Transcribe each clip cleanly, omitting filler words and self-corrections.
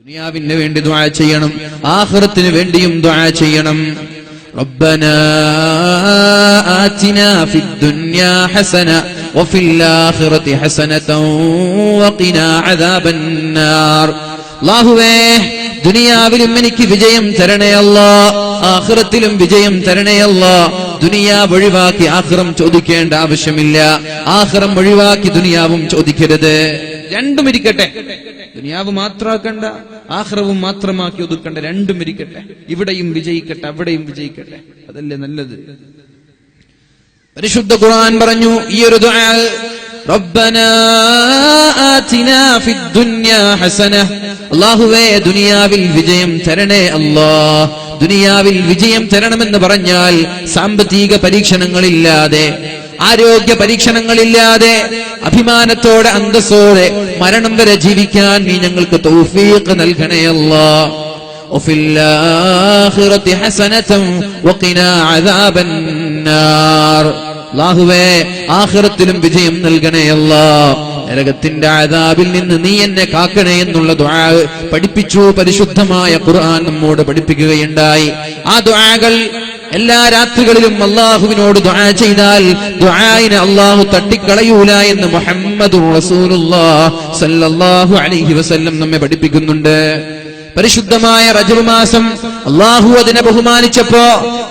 ദുനിയാവിന് വേണ്ടി ദുആ ചെയ്യണം, ആഖിറത്തിന് വേണ്ടിയും ദുആ ചെയ്യണം. റബ്ബനാ ആതിനാ ഫിദ്ദുനിയാ ഹസന വഫിൽ ആഖിറതി ഹസനതൻ വഖിനാ അദാബന്നാർ. അല്ലാഹുവേ, ദുനിയാവിലും എനിക്ക് വിജയം തരണേ അല്ലാഹ്, ആഖിറത്തിലും വിജയം തരണേ അല്ലാഹ്. ദുനിയാവ് ഒഴിവാക്കി ആഖിറം ചോദിക്കേണ്ട ആവശ്യമില്ല, ആഖിറം ഒഴിവാക്കി ദുനിയാവും ചോദിക്കരുത്. രണ്ടും ഇരിക്കട്ടെ. ദുനിയാവ് മാത്രമാക്കണ്ട, ആഖിറവും മാത്രമാക്കി ഒതുക്കണ്ട, രണ്ടും ഇരിക്കട്ടെ. ഇവിടെയും വിജയിക്കട്ടെ, അവിടെയും വിജയിക്കട്ടെ. അതല്ലേ നല്ലത്. പരിശുദ്ധ ഖുർആൻ പറഞ്ഞു ഈ ഒരു ദുആ, റബ്ബനാ ആതിനാ ഫിദ്ദുനിയാ ഹസന. അല്ലാഹുവേ, ദുനിയാവിൽ വിജയം തരണേ അല്ലാഹ്. ദുനിയാവിൽ വിജയം തരണമെന്ന് പറഞ്ഞാൽ സാമ്പത്തിക പരീക്ഷണങ്ങളില്ലാതെ, ആരോഗ്യ പരീക്ഷണങ്ങളില്ലാതെ, അഭിമാനത്തോടെ അന്തസ്സോടെ മരണം വരെ ജീവിക്കാൻ നീ ഞങ്ങൾക്ക് തൗഫീഖ് നൽകണേ അല്ലാഹ്. വഫിൽ ആഖിറതി ഹസനതൻ വഖിനാ അദാബന്നാർ. അല്ലാഹുവേ, ആഖിറത്തിലും വിജയം നൽകണേ അല്ലാഹ്. നരകത്തിന്റെ അദാബിൽ നിന്ന് നീ എന്നെ കാക്കണേ എന്നുള്ള ദുആ പഠിപ്പിച്ചു പരിശുദ്ധമായ ഖുർആൻ നമ്മോട് പഠിപ്പിക്കുകയുണ്ടായി. ആ ദുആകൾ എല്ലാ രാത്രികളിലും അല്ലാഹുവിനോട് ദുആ ചെയ്താൽ ദുആയിനെ അല്ലാഹു തട്ടിക്കളയൂല എന്ന് മുഹമ്മദുർ റസൂലുള്ളാഹി സ്വല്ലല്ലാഹു അലൈഹി വസല്ലം നമ്മെ പഠിപ്പിക്കുന്നുണ്ട്. പരിശുദ്ധമായ റജബ് മാസം അല്ലാഹു അതിനെ ബഹുമാനിച്ചപ്പോ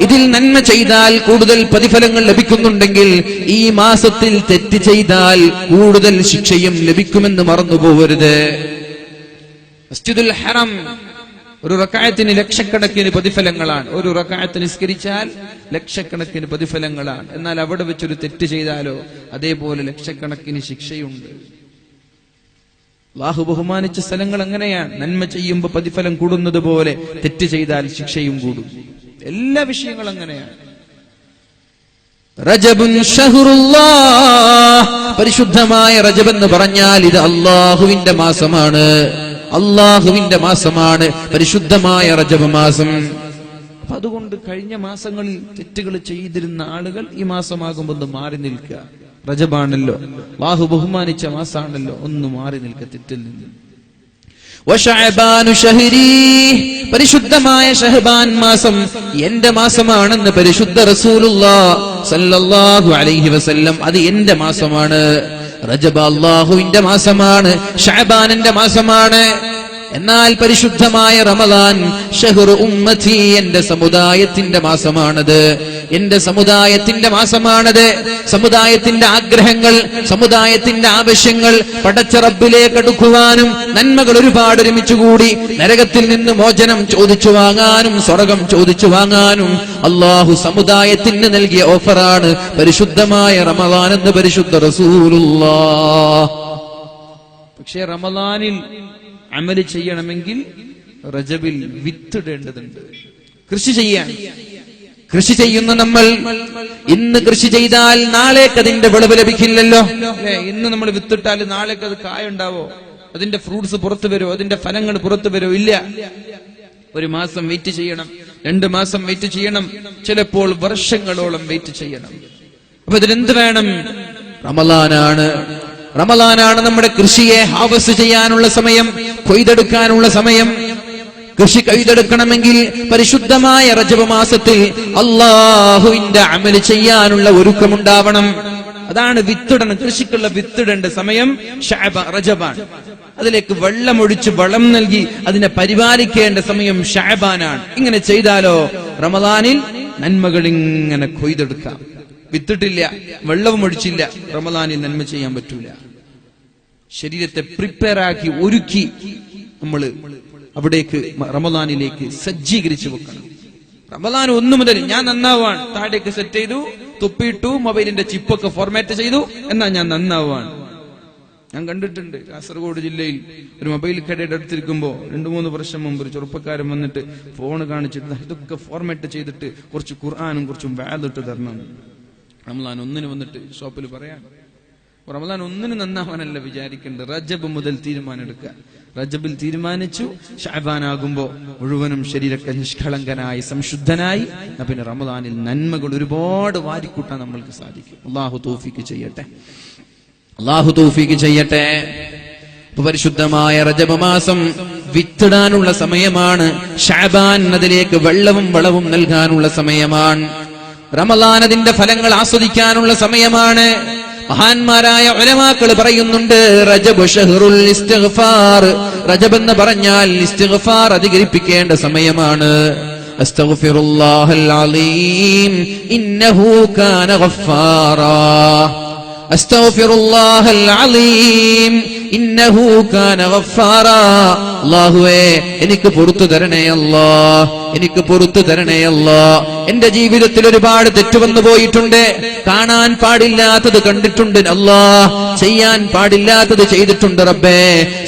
ഇതിൽ നന്മ ചെയ്താൽ കൂടുതൽ പ്രതിഫലങ്ങൾ ലഭിക്കുന്നുണ്ടെങ്കിൽ ഈ മാസത്തിൽ തെറ്റ് ചെയ്താൽ കൂടുതൽ ശിക്ഷയും ലഭിക്കുമെന്ന് മറന്നുപോകരുത്. മസ്ജിദുൽ ഹറം ഒരു റക്അത്തിന് ലക്ഷക്കണക്കിന് പ്രതിഫലങ്ങളാണ്. ഒരു റക്അത്ത് നിസ്കരിച്ചാൽ ലക്ഷക്കണക്കിന് പ്രതിഫലങ്ങളാണ്. എന്നാൽ അവിടെ വെച്ചൊരു തെറ്റ് ചെയ്താലോ അതേപോലെ ലക്ഷക്കണക്കിന് ശിക്ഷയുണ്ട്. അല്ലാഹു ബഹുമാനിച്ച സ്ഥലങ്ങൾ അങ്ങനെയാണ്. നന്മ ചെയ്യുമ്പോൾ പ്രതിഫലം കൂടുന്നത് പോലെ തെറ്റ് ചെയ്താൽ ശിക്ഷയും കൂടും. എല്ലാ വിഷയങ്ങളും അങ്ങനെയാണ്. റജബുൻ ഷഹ്റുല്ലാഹ്, പരിശുദ്ധമായ റജബ് എന്ന് പറഞ്ഞാൽ ഇത് അല്ലാഹുവിന്റെ മാസമാണ്. അല്ലാഹുവിന്റെ മാസമാണ് പരിശുദ്ധമായ റജബ് മാസം. അപ്പൊ അതുകൊണ്ട് കഴിഞ്ഞ മാസങ്ങളിൽ തെറ്റുകൾ ചെയ്തിരുന്ന ആളുകൾ ഈ മാസമാകുമ്പോൾ ഒന്ന് മാറി നിൽക്കുക. റജബാണല്ലോ, അല്ലാഹു ബഹുമാനിച്ച മാസാണല്ലോ, ഒന്ന് മാറി നിൽക്കുക തെറ്റിൽ നിന്ന്. വശഅബാനു ശഹരി, പരിശുദ്ധമായ ശഅബാൻ മാസം എന്റെ മാസമാണെന്ന് പരിശുദ്ധ റസൂലുള്ളാഹി സ്വല്ലല്ലാഹു അലൈഹി വസല്ലം, അത് എന്റെ മാസമാണ്. റജബ് അല്ലാഹുവിന്റെ മാസമാണ്, ശഅബാനിന്റെ മാസമാണ്. എന്നാൽ പരിശുദ്ധമായ റമദാൻ ഷഹ്റു ഉമ്മത്തി, എന്റെ സമുദായത്തിന്റെ മാസമാണത്. എന്റെ സമുദായത്തിന്റെ മാസമാണത്. സമുദായത്തിന്റെ ആഗ്രഹങ്ങൾ, സമുദായത്തിന്റെ ആവശ്യങ്ങൾ പടച്ച റബ്ബിലേക്ക് അടുക്കുവാനും നന്മകൾ ഒരുപാട് ഒരുമിച്ചുകൂടി നരകത്തിൽ നിന്ന് മോചനം ചോദിച്ചു വാങ്ങാനും സ്വർഗം ചോദിച്ചു വാങ്ങാനും അല്ലാഹു സമുദായത്തിന് നൽകിയ ഓഫറാണ് പരിശുദ്ധമായ റമദാൻ എന്ന് പരിശുദ്ധ റസൂലുള്ളാഹി. പക്ഷേ റമദാനിൽ അമല് ചെയ്യണമെങ്കിൽ റജബിൽ വിത്തിടേണ്ടതുണ്ട്. കൃഷി ചെയ്യാൻ, കൃഷി ചെയ്യുന്ന നമ്മൾ ഇന്ന് കൃഷി ചെയ്താൽ നാളേക്ക് അതിന്റെ വിളവ് ലഭിക്കില്ലല്ലോ. ഇന്ന് നമ്മൾ വിത്തിട്ടാൽ നാളേക്ക് അത് കായുണ്ടാവോ? അതിന്റെ ഫ്രൂട്ട്സ് പുറത്തു വരുമോ? അതിന്റെ ഫലങ്ങൾ പുറത്തു വരുമോ? ഇല്ല. ഒരു മാസം വെയിറ്റ് ചെയ്യണം, 2 മാസം വെയിറ്റ് ചെയ്യണം, ചിലപ്പോൾ വർഷങ്ങളോളം വെയിറ്റ് ചെയ്യണം. അപ്പൊ ഇതിനെന്ത് വേണം? റമളാനാണ്. റമളാനാണ് നമ്മുടെ കൃഷിയെ ഹാർവസ്റ്റ് ചെയ്യാനുള്ള സമയം, കൊയ്തെടുക്കാനുള്ള സമയം. കൃഷി കൊയ്തെടുക്കണമെങ്കിൽ പരിശുദ്ധമായ റജബ് മാസത്തിൽ അല്ലാഹുവിന്റെ അമല് ചെയ്യാനുള്ള ഒരുക്കമുണ്ടാവണം. അതാണ് വിത്തിടണം. കൃഷിക്കുള്ള വിത്തിടേണ്ട സമയം റജബാൻ. അതിലേക്ക് വെള്ളമൊഴിച്ച് വളം നൽകി അതിനെ പരിപാലിക്കേണ്ട സമയം ശഅബാനാണ്. ഇങ്ങനെ ചെയ്താലോ റമളാനിൽ നന്മകൾ ഇങ്ങനെ കൊയ്തെടുക്കാം. വിത്തിട്ടില്ല, വെള്ളവും ഒഴിച്ചില്ല, റമളാനിൽ നന്മ ചെയ്യാൻ പറ്റൂല. ശരീരത്തെ പ്രിപ്പയർ ആക്കി ഒരുക്കി നമ്മൾ അവിടേക്ക് റമളാനിലേക്ക് സജ്ജീകരിച്ചു വെക്കണം. റമളാൻ 1 മുതൽ ഞാൻ നന്നാവാൻ, താഴേക്ക് സെറ്റ് ചെയ്തു, തൊപ്പിയിട്ടു, മൊബൈലിന്റെ ചിപ്പൊക്കെ ഫോർമാറ്റ് ചെയ്തു, എന്നാ ഞാൻ നന്നാവാൻ. ഞാൻ കണ്ടിട്ടുണ്ട് കാസർഗോഡ് ജില്ലയിൽ ഒരു മൊബൈൽ കടയുടെ അടുത്തിരിക്കുമ്പോ 2-3 വർഷം മുമ്പ് ഒരു ചെറുപ്പക്കാരൻ വന്നിട്ട് ഫോണ് കാണിച്ചിട്ട് ഇതൊക്കെ ഫോർമാറ്റ് ചെയ്തിട്ട് കുറച്ച് ഖുർആനും കുറച്ചും വാലിട്ട് തരണം. റമളാൻ 1 വന്നിട്ട് ഷോപ്പിൽ പറയാൻ. റമളാൻ 1 നന്നാവാനല്ല വിചാരിക്കേണ്ടത്, റജബ് മുതൽ തീരുമാനം എടുക്കുക. റജബിൽ തീരുമാനിച്ചു, ശഅബാൻ ആകുമ്പോ മുഴുവനും ശരീരത്തെ നിഷ്കളങ്കനായി സംശുദ്ധനായി പിന്നെ റമളാനിൽ നന്മകൾ ഒരുപാട് വാരിക്കൂട്ടാൻ നമ്മൾക്ക് സാധിക്കും. അല്ലാഹു തൗഫീഖ് ചെയ്യട്ടെ, അല്ലാഹു തൗഫീഖ് ചെയ്യട്ടെ. പരിശുദ്ധമായ റജബ് മാസം വിത്തിടാനുള്ള സമയമാണ്. ശഅബാൻ അതിലേക്ക് വെള്ളവും വളവും നൽകാനുള്ള സമയമാണ്. റമളാൻ അതിന്റെ ഫലങ്ങൾ ആസ്വദിക്കാനുള്ള സമയമാണ്. മഹാന്മാരായ ഉലമാക്കൾ പറയുന്നുണ്ട്, റജബ് ഷഹ്റുൽ ഇസ്തിഗ്ഫാർ. റജബ് എന്ന് പറഞ്ഞാൽ ഇസ്തിഗ്ഫാർ അധികരിപ്പിക്കേണ്ട സമയമാണ്. അസ്തഗ്ഫിറുല്ലാഹൽ അലീം ഇന്നഹു കാന ഗഫാറാ. അസ്തഗ്ഫിറുല്ലാഹൽ അലീം ഇന്നഹു കാന ഗഫാറാ. അല്ലാഹുവേ എനിക്ക് പുറത്തു തരണേ അല്ലാഹ്, എനിക്ക് പുറത്തു തരണേ അല്ലാഹ്. എന്റെ ജീവിതത്തിൽ ഒരുപാട് തെറ്റ് വന്നു പോയിട്ടുണ്ട്. കാണാൻ പാടില്ലാത്തത് കണ്ടിട്ടുണ്ട് അല്ലാഹ്, ചെയ്യാൻ പാടില്ലാത്തത് ചെയ്തിട്ടുണ്ട് റബ്ബേ.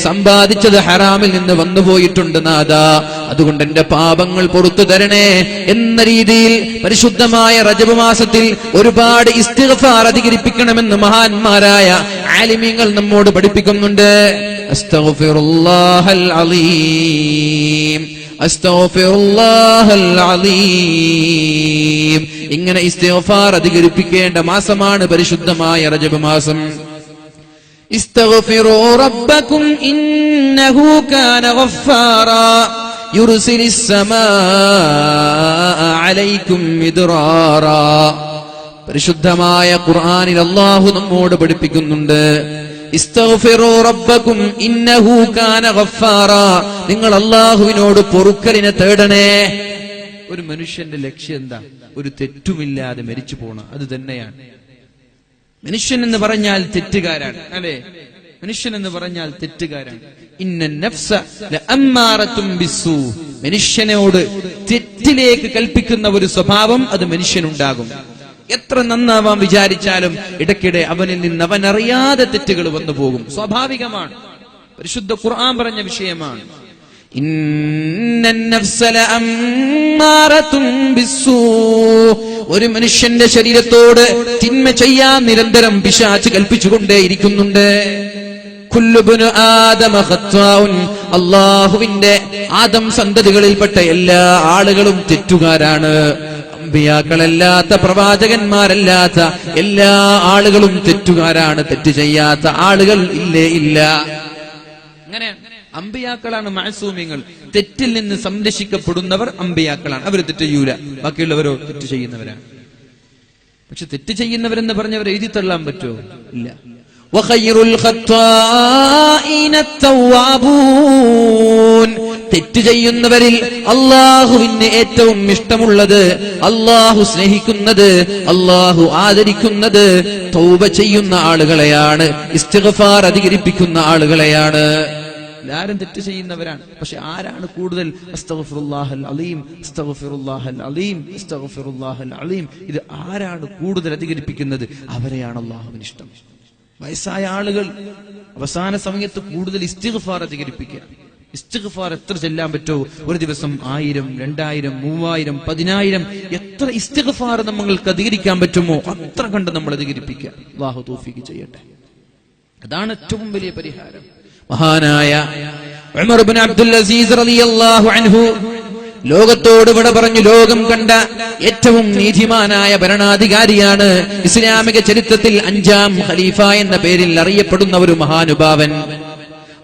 സമ്പാദിച്ചത് ഹറാമിൽ നിന്ന് വന്നു പോയിട്ടുണ്ട് നാഥാ. അതുകൊണ്ട് എന്റെ പാപങ്ങൾ പുറത്തു തരണേ എന്ന രീതിയിൽ പരിശുദ്ധമായ റജബ് മാസത്തിൽ ഒരുപാട് ഇസ്തിഗ്ഫാർ അധികരിപ്പിക്കണമെന്ന് മഹാന്മാരായ ആലിമീങ്ങൾ നമ്മോട് പഠിപ്പിക്കുന്നുണ്ട്. അസ്തഗ്ഫിറുല്ലാഹൽ അലീം, അസ്തഗ്ഫിറുല്ലാഹൽ അലീം. ഇങ്ങനെ ഇസ്തിഗ്ഫാർ അധികരിപ്പിക്കേണ്ട മാസമാണ് പരിശുദ്ധമായ റജബ് മാസം. ഇസ്തഗ്ഫിറൂ റബ്ബക്കും ഇന്നഹു കാന ഗഫാറാ യുർസിലിസ് സമാഅ അലൈക്കും മിദ്റാറാ. പരിശുദ്ധമായ ഖുർആനിൽ അല്ലാഹു നമ്മോട് പഠിപ്പിക്കുന്നുണ്ട്, ഇസ്തഗ്ഫിറൂ റബ്ബക്കും ഇന്നഹു കാന ഗഫാറാ. നിങ്ങൾ അല്ലാഹുവിനോട് പൊറുക്കലിനെ തേടണേ. ഒരു മനുഷ്യന്റെ ലക്ഷ്യം എന്താ? ഒരു തെറ്റുമില്ലാതെ മരിച്ചു പോണ, അത് തന്നെയാണ്. മനുഷ്യൻ എന്ന് പറഞ്ഞാൽ തെറ്റുകാരാണ്, അല്ലെ? മനുഷ്യൻ എന്ന് പറഞ്ഞാൽ തെറ്റുകാരാണ്. ഇന്ന നഫ്സ ലഅമ്മാറത്തും ബിസ്സൂ. മനുഷ്യനോട് തെറ്റിലേക്ക് കൽപ്പിക്കുന്ന ഒരു സ്വഭാവം അത് മനുഷ്യനുണ്ടാകും. എത്ര നന്നാവാൻ വിചാരിച്ചാലും ഇടയ്ക്കിടെ അവനിൽ നിന്ന് അവനറിയാതെ തെറ്റുകൾ വന്നു പോകും. സ്വാഭാവികമാണ്. പരിശുദ്ധ ഖുർആൻ പറഞ്ഞ വിഷയമാണ്. ഇന്നൻ നഫ്സ ലഅമ്മാറത്തും ബിസ്സൂ. ഒരു മനുഷ്യന്റെ ശരീരത്തോട് തിന്മ ചെയ്യാൻ നിരന്തരം പിശാച് കൽപ്പിച്ചുകൊണ്ടേയിരിക്കുന്നുണ്ട്. കുല്ലുബ്നു ആദമ ഖത്വാഉൻ. അല്ലാഹുവിന്റെ ആദം സന്തതികളിൽപ്പെട്ട എല്ലാ ആളുകളും തെറ്റുകാരാണ്. അമ്പിയാക്കളല്ലാത്ത, പ്രവാചകന്മാരല്ലാത്ത എല്ലാ ആളുകളും തെറ്റുകാരാണ്. തെറ്റ് ചെയ്യാത്ത ആളുകൾ ഇല്ലേ ഇല്ല. അങ്ങനെ അമ്പിയാക്കളാണ് മഅസൂമിങ്ങൾ. തെറ്റിൽ നിന്ന് സംരക്ഷിക്കപ്പെടുന്നവർ അമ്പിയാക്കളാണ്. അവർ തെറ്റ് ചെയ്യൂല. ബാക്കിയുള്ളവരോ തെറ്റ് ചെയ്യുന്നവരാണ്. പക്ഷെ തെറ്റ് ചെയ്യുന്നവരെന്ന് പറഞ്ഞവർ എഴുതി തള്ളാൻ പറ്റുമോ? ഇല്ല. വഖൈറുൽ ഖത്വാഇന തവ്വാബൂൻ. തെറ്റ് ചെയ്യുന്നവരിൽ അല്ലാഹുവിന് ഏറ്റവും ഇഷ്ടമുള്ളത്, അല്ലാഹു സ്നേഹിക്കുന്നത്, അല്ലാഹു ആദരിക്കുന്നത് തൗബ ചെയ്യുന്ന ആളുകളെയാണ്, ഇസ്തിഗ്ഫാർ അധികരിപ്പിക്കുന്ന ആളുകളെയാണ്. എല്ലാരും തെറ്റ് ചെയ്യുന്നവരാണ്. പക്ഷെ ആരാണ് കൂടുതൽ അസ്തഗ്ഫിറുല്ലാഹൽ അലീം, അസ്തഗ്ഫിറുല്ലാഹൽ അലീം, അസ്തഗ്ഫിറുല്ലാഹൽ അലീം, ഇത് ആരാണ് കൂടുതൽ അധികരിപ്പിക്കുന്നത്? അവരെയാണ് അല്ലാഹുവിന് ഇഷ്ടം. വയസ്സായ ആളുകൾ അവസാന സമയത്ത് കൂടുതൽ ഇസ്തിഗ്ഫാർ അധികരിപ്പിക്കുക. ഇസ്തിഗ്ഫാർ എത്ര ചെല്ലാൻ പറ്റുമോ? ഒരു ദിവസം 1000, 2000, 3000, 10000 എത്ര ഇസ്തിഗ്ഫാർ നമ്മൾക്ക് അധികരിക്കാൻ പറ്റുമോ അത്ര കണ്ട് നമ്മൾ അധികരിപ്പിക്കുക. അല്ലാഹു തൗഫീഖ് ചെയ്യട്ടെ. അതാണ് ഏറ്റവും വലിയ പരിഹാരം. മഹാനായ ഉമർ ഇബ്നു അബ്ദുൽ അസീസ് റളിയല്ലാഹു അൻഹു ലോകത്തോട് വിട പറഞ്ഞു. ലോകം കണ്ട ഏറ്റവും നീതിമാനായ ഭരണാധികാരിയാണ്. ഇസ്ലാമിക ചരിത്രത്തിൽ 5ാം ഖലീഫ എന്ന പേരിൽ അറിയപ്പെടുന്ന ഒരു മഹാനുഭാവൻ.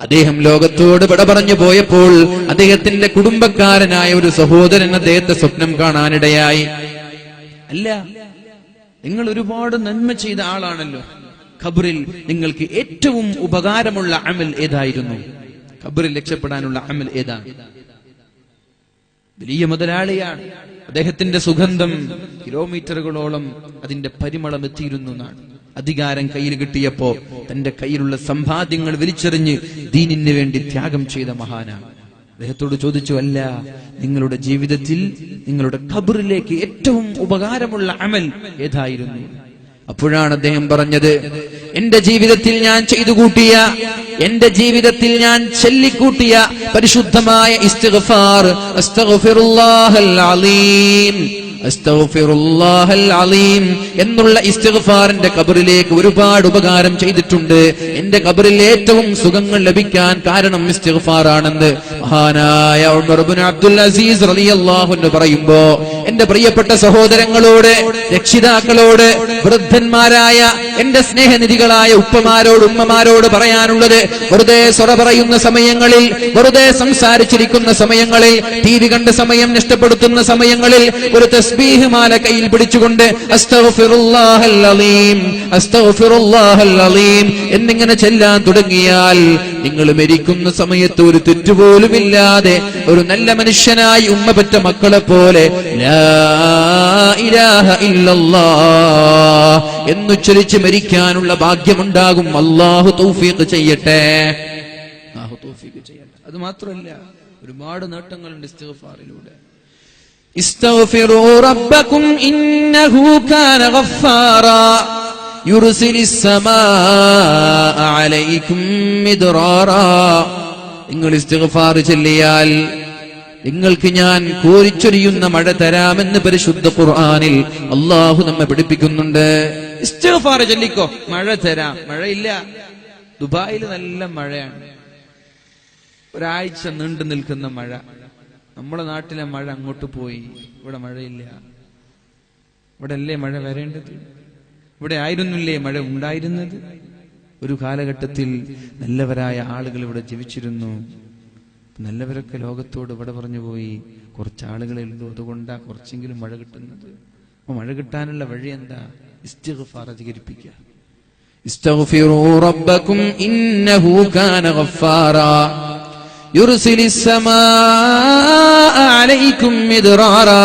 അദ്ദേഹം ലോകത്തോട് വിട പറഞ്ഞു പോയപ്പോൾ അദ്ദേഹത്തിന്റെ കുടുംബക്കാരനായ ഒരു സഹോദരൻ അദ്ദേഹത്തെ സ്വപ്നം കാണാനിടയായി. അല്ല, നിങ്ങൾ ഒരുപാട് നന്മ ചെയ്ത ആളാണല്ലോ, ഖബറിൽ നിങ്ങൾക്ക് ഏറ്റവും ഉപകാരമുള്ള അമൽ ഏതായിരുന്നു? ഖബറിൽ രക്ഷപ്പെടാനുള്ള അമൽ ഏതാണ്? വലിയ മുതലാളിയാണ്. അദ്ദേഹത്തിന്റെ സുഗന്ധം കിലോമീറ്ററുകളോളം അതിന്റെ പരിമളം എത്തിയിരുന്നു എന്നാണ്. അധികാരം കയ്യിൽ കിട്ടിയപ്പോ തന്റെ കയ്യിലുള്ള സമ്പാദ്യങ്ങൾ വലിച്ചെറിഞ്ഞ് ദീനിന് വേണ്ടി ത്യാഗം ചെയ്ത മഹാനാണ്. അദ്ദേഹത്തോട് ചോദിച്ചു, അല്ല, നിങ്ങളുടെ ജീവിതത്തിൽ നിങ്ങളുടെ ഖബറിലേക്ക് ഏറ്റവും ഉപകാരമുള്ള അമൽ ഏതായിരുന്നു? അപ്പോഴാണ് അദ്ദേഹം പറഞ്ഞത്, എന്റെ ജീവിതത്തിൽ ഞാൻ ചെയ്തു കൂട്ടിയ, എന്റെ ജീവിതത്തിൽ ഞാൻ ചൊല്ലിക്കൂട്ടിയ പരിശുദ്ധമായ ഇസ്തിഗ്ഫാർ, അസ്തഗ്ഫിറുല്ലാഹൽ അലീം, അസ്തഗ്ഫിറുല്ലാഹൽ അലീം എന്നുള്ള ഇസ്തിഗ്ഫാറിന്റെ ഖബറിലേക്ക് ഒരുപാട് ഉപകാരം ചെയ്തിട്ടുണ്ട്. എന്റെ ഖബറിൽ ഏറ്റവും സുഖങ്ങൾ ലഭിക്കാൻ കാരണം ഇസ്തിഗ്ഫാർ ആണെന്ന് മഹാനായ ഉമർ ഇബ്നു അബ്ദുൽ അസീസ് റളിയല്ലാഹു അൻഹു പറയുമ്പോ എന്റെ പ്രിയപ്പെട്ട സഹോദരങ്ങളോട്, രക്ഷിതാക്കളോട്, വൃദ്ധന്മാരായ എന്റെ സ്നേഹനിധികളായ ഉപ്പമാരോട്, ഉമ്മമാരോട് പറയാനുള്ളത്, വെറുതെ സൊറ പറയുന്ന സമയങ്ങളിൽ, വെറുതെ സംസാരിച്ചിരിക്കുന്ന സമയങ്ങളിൽ, TV കണ്ട സമയം നഷ്ടപ്പെടുത്തുന്ന സമയങ്ങളിൽ ഒരു തസ്ബീഹ് മാല കയ്യിൽ പിടിച്ചുകൊണ്ട് അസ്തഗ്ഫിറുല്ലാഹൽ അലീം, അസ്തഗ്ഫിറുല്ലാഹൽ അലീം എന്നിങ്ങനെ ചെല്ലാൻ തുടങ്ങിയാൽ നിങ്ങൾ മരിക്കുന്ന സമയത്ത് ഒരു തെറ്റുപോലുമില്ലാതെ ഒരു നല്ല മനുഷ്യനായി ഉമ്മ പെറ്റ മക്കളെ പോലെ ലാ ഇലാഹ ഇല്ലല്ലാഹ് എന്നുച്ചരിച്ച് മരിക്കാനുള്ള ഭാഗ്യമുണ്ടാകും. അല്ലാഹു തൗഫീഖ് ചെയ്യട്ടെ, അല്ലാഹു തൗഫീഖ് ചെയ്യട്ടെ. അത് മാത്രമല്ല, ഒരുപാട് നേട്ടങ്ങളുണ്ട് ഇസ്തിഗ്ഫാറിലൂടെ. ഇസ്തഗ്ഫിറൂ റബ്ബക്കും ഇന്നഹു കാന ഗഫാറാ യുർസിലിസ് സമാഅ അലൈക്കും മിദ്റാറാ. നിങ്ങൾ ഇസ്തിഗ്ഫാർ ചൊല്ലിയാൽ നിങ്ങൾക്ക് ഞാൻ കോരിച്ചൊരിയുന്ന മഴ തരാമെന്ന് പരിശുദ്ധ ഖുർആനിൽ അല്ലാഹു നമ്മെ പഠിപ്പിക്കുന്നുണ്ട്. ഇസ്തിഗ്ഫാർ ചൊല്ലിക്കോ, മഴ തരാം. മഴയില്ല, ദുബായിൽ നല്ല മഴയാണ്, ഒരാഴ്ച നീണ്ടു നിൽക്കുന്ന മഴ. നമ്മുടെ നാട്ടിലെ മഴ അങ്ങോട്ട് പോയി, ഇവിടെ മഴയില്ല. ഇവിടെ അല്ലേ മഴ വരേണ്ടത്? ഇവിടെ ആയിരുന്നില്ലേ മഴ ഉണ്ടായിരുന്നത്? ഒരു കാലഘട്ടത്തിൽ നല്ലവരായ ആളുകൾ ഇവിടെ ജീവിച്ചിരുന്നു. നല്ലവരൊക്കെ ലോകത്തോട് ഇവിടെ പറഞ്ഞു പോയി. കുറച്ചാളുകളെ ഉള്ളൂ, അതുകൊണ്ടാ കുറച്ചെങ്കിലും മഴ കിട്ടുന്നത്. അപ്പൊ മഴ കിട്ടാനുള്ള വഴി എന്താ? ഇസ്തിഗ്ഫാർ അധികരിപ്പിക്കുക. ഇസ്തഗ്ഫിറൂ റബ്ബക്കും ഇന്നഹു കാന ഗഫാറാ യുർസിലിസ് സമാഅ അലൈക്കും മിദ്റാറാ.